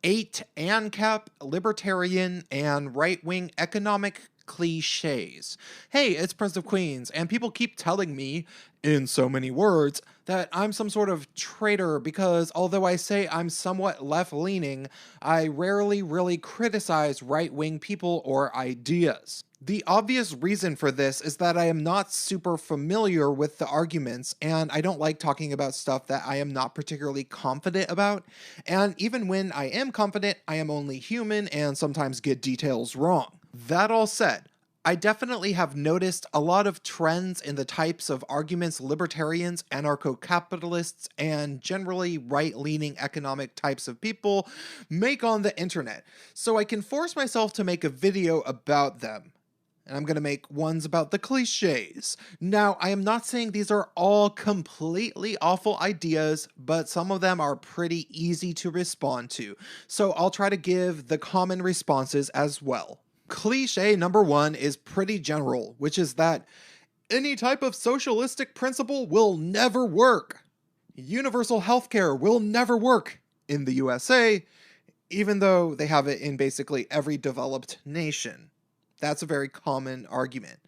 8 AnCap, libertarian, and right-wing economic cliches. Hey, it's Prince of Queens, and people keep telling me, in so many words, that I'm some sort of traitor because although I say I'm somewhat left-leaning, I rarely really criticize right-wing people or ideas. The obvious reason for this is that I am not super familiar with the arguments, and I don't like talking about stuff that I am not particularly confident about, and even when I am confident, I am only human and sometimes get details wrong. That all said, I definitely have noticed a lot of trends in the types of arguments libertarians, anarcho-capitalists, and generally right-leaning economic types of people make on the internet, so I can force myself to make a video about them. And I'm going to make ones about the cliches. Now, I am not saying these are all completely awful ideas, but some of them are pretty easy to respond to, so I'll try to give the common responses as well. Cliche number 1 is pretty general, which is that any type of socialistic principle will never work. Universal healthcare will never work in the USA, even though they have it in basically every developed nation. That's a very common argument.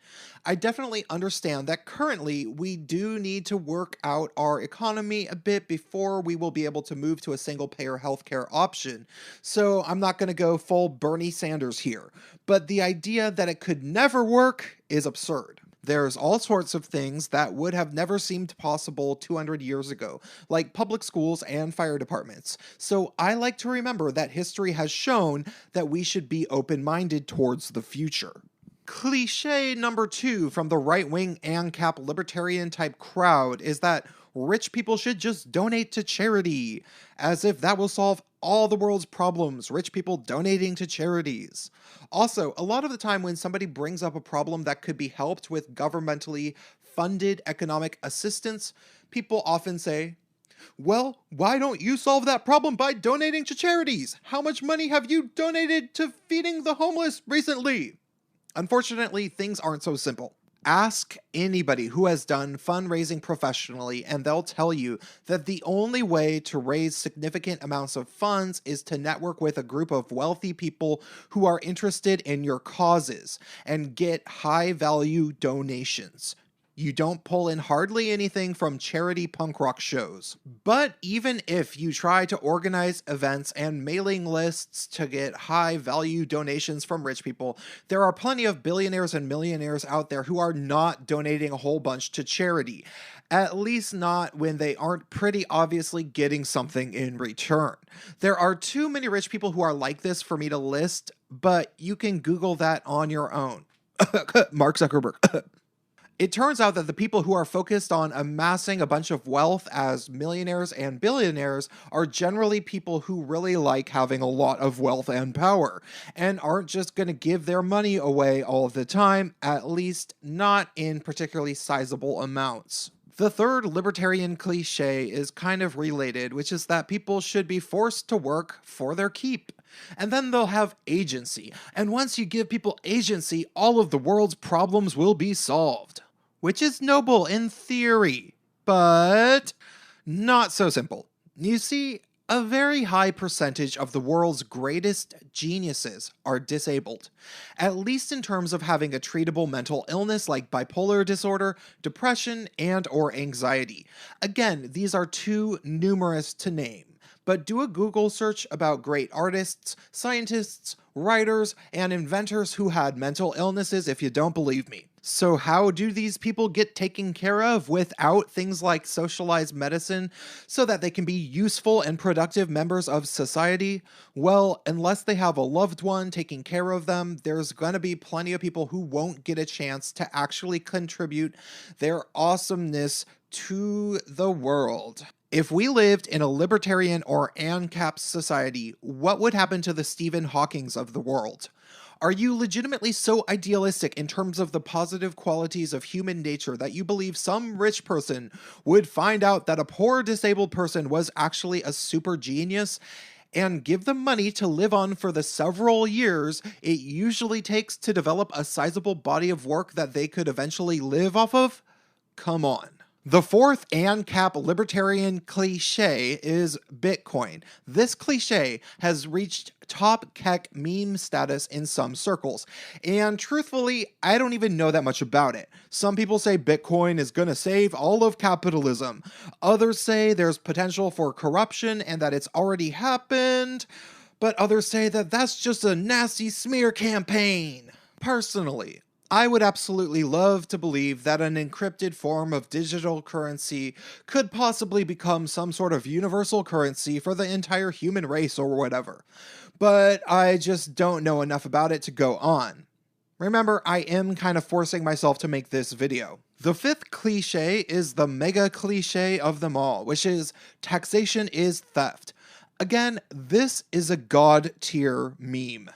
I definitely understand that currently we do need to work out our economy a bit before we will be able to move to a single-payer healthcare option, so I'm not going to go full Bernie Sanders here, but the idea that it could never work is absurd. There's all sorts of things that would have never seemed possible 200 years ago, like public schools and fire departments, so I like to remember that history has shown that we should be open-minded towards the future. Cliche number 2 from the right-wing AnCap libertarian-type crowd is that rich people should just donate to charity, as if that will solve all the world's problems, rich people donating to charities. Also, a lot of the time when somebody brings up a problem that could be helped with governmentally funded economic assistance, people often say, well, why don't you solve that problem by donating to charities? How much money have you donated to feeding the homeless recently? Unfortunately, things aren't so simple. Ask anybody who has done fundraising professionally and they'll tell you that the only way to raise significant amounts of funds is to network with a group of wealthy people who are interested in your causes and get high-value donations. You don't pull in hardly anything from charity punk rock shows. But even if you try to organize events and mailing lists to get high value donations from rich people, there are plenty of billionaires and millionaires out there who are not donating a whole bunch to charity. At least not when they aren't pretty obviously getting something in return. There are too many rich people who are like this for me to list, but you can Google that on your own. Mark Zuckerberg. It turns out that the people who are focused on amassing a bunch of wealth as millionaires and billionaires are generally people who really like having a lot of wealth and power, and aren't just going to give their money away all the time, at least not in particularly sizable amounts. The third libertarian cliche is kind of related, which is that people should be forced to work for their keep. And then they'll have agency, and once you give people agency, all of the world's problems will be solved. Which is noble in theory, but not so simple. You see, a very high percentage of the world's greatest geniuses are disabled, at least in terms of having a treatable mental illness like bipolar disorder, depression, and/or anxiety. Again, these are too numerous to name. But do a Google search about great artists, scientists, writers, and inventors who had mental illnesses if you don't believe me. So how do these people get taken care of without things like socialized medicine so that they can be useful and productive members of society? Well, unless they have a loved one taking care of them, there's gonna be plenty of people who won't get a chance to actually contribute their awesomeness to the world. If we lived in a libertarian or AnCaps society, what would happen to the Stephen Hawkings of the world? Are you legitimately so idealistic in terms of the positive qualities of human nature that you believe some rich person would find out that a poor disabled person was actually a super genius and give them money to live on for the several years it usually takes to develop a sizable body of work that they could eventually live off of? Come on. The fourth AnCap libertarian cliche is Bitcoin. This cliche has reached top keck meme status in some circles, and truthfully, I don't even know that much about it. Some people say Bitcoin is gonna save all of capitalism. Others say there's potential for corruption and that it's already happened, but others say that that's just a nasty smear campaign. Personally, I would absolutely love to believe that an encrypted form of digital currency could possibly become some sort of universal currency for the entire human race or whatever, but I just don't know enough about it to go on. Remember, I am kind of forcing myself to make this video. The fifth cliche is the mega cliche of them all, which is taxation is theft. Again, this is a god tier meme.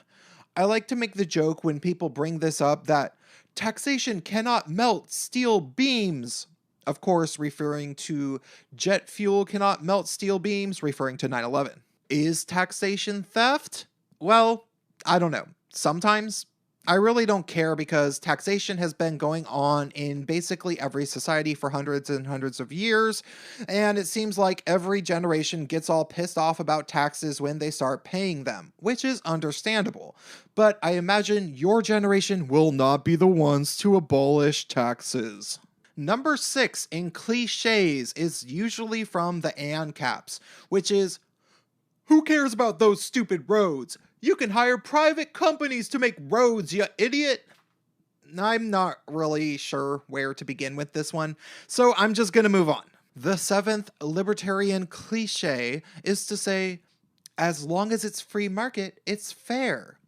I like to make the joke when people bring this up that taxation cannot melt steel beams. Of course, referring to jet fuel cannot melt steel beams, referring to 9/11. Is taxation theft? Well, I don't know. Sometimes. I really don't care because taxation has been going on in basically every society for hundreds and hundreds of years, and it seems like every generation gets all pissed off about taxes when they start paying them, which is understandable. But I imagine your generation will not be the ones to abolish taxes. Number 6 in cliches is usually from the AnCaps, which is, who cares about those stupid roads? You can hire private companies to make roads, you idiot! I'm not really sure where to begin with this one, so I'm just gonna move on. The seventh libertarian cliche is to say, as long as it's free market, it's fair.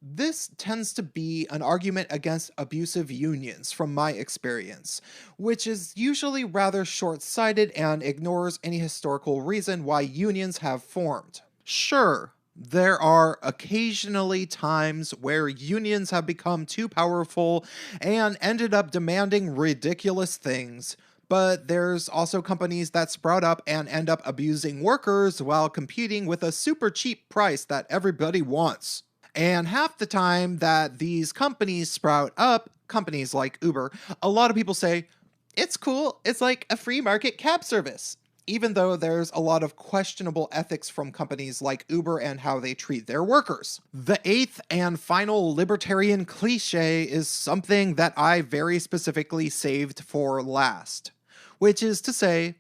This tends to be an argument against abusive unions from my experience, which is usually rather short-sighted and ignores any historical reason why unions have formed. Sure, there are occasionally times where unions have become too powerful and ended up demanding ridiculous things, but there's also companies that sprout up and end up abusing workers while competing with a super cheap price that everybody wants. And half the time that these companies sprout up, companies like Uber, a lot of people say, it's cool, it's like a free market cab service. Even though there's a lot of questionable ethics from companies like Uber and how they treat their workers. The eighth and final libertarian cliche is something that I very specifically saved for last, which is to say,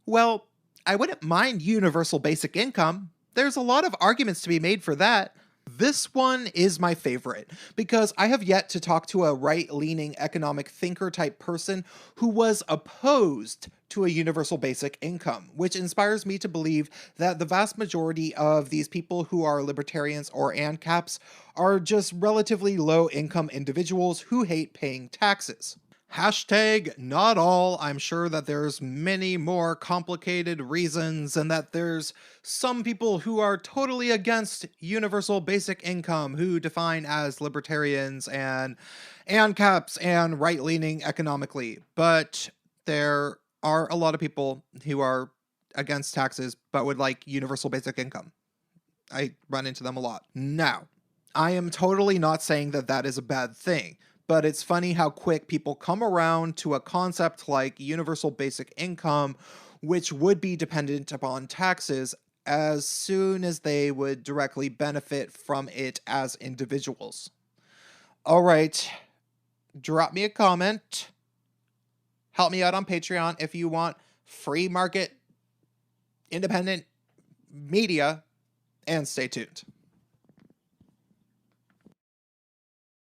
well, I wouldn't mind universal basic income. There's a lot of arguments to be made for that. This one is my favorite because I have yet to talk to a right-leaning economic thinker type person who was opposed to a universal basic income, which inspires me to believe that the vast majority of these people who are libertarians or AnCaps are just relatively low-income individuals who hate paying taxes. Hashtag not all. I'm sure that there's many more complicated reasons and that there's some people who are totally against universal basic income who define as libertarians and AnCaps and right-leaning economically. But there are a lot of people who are against taxes but would like universal basic income. I run into them a lot. Now, I am totally not saying that that is a bad thing. But it's funny how quick people come around to a concept like universal basic income, which would be dependent upon taxes as soon as they would directly benefit from it as individuals. All right, drop me a comment. Help me out on Patreon if you want free market, independent media, and stay tuned.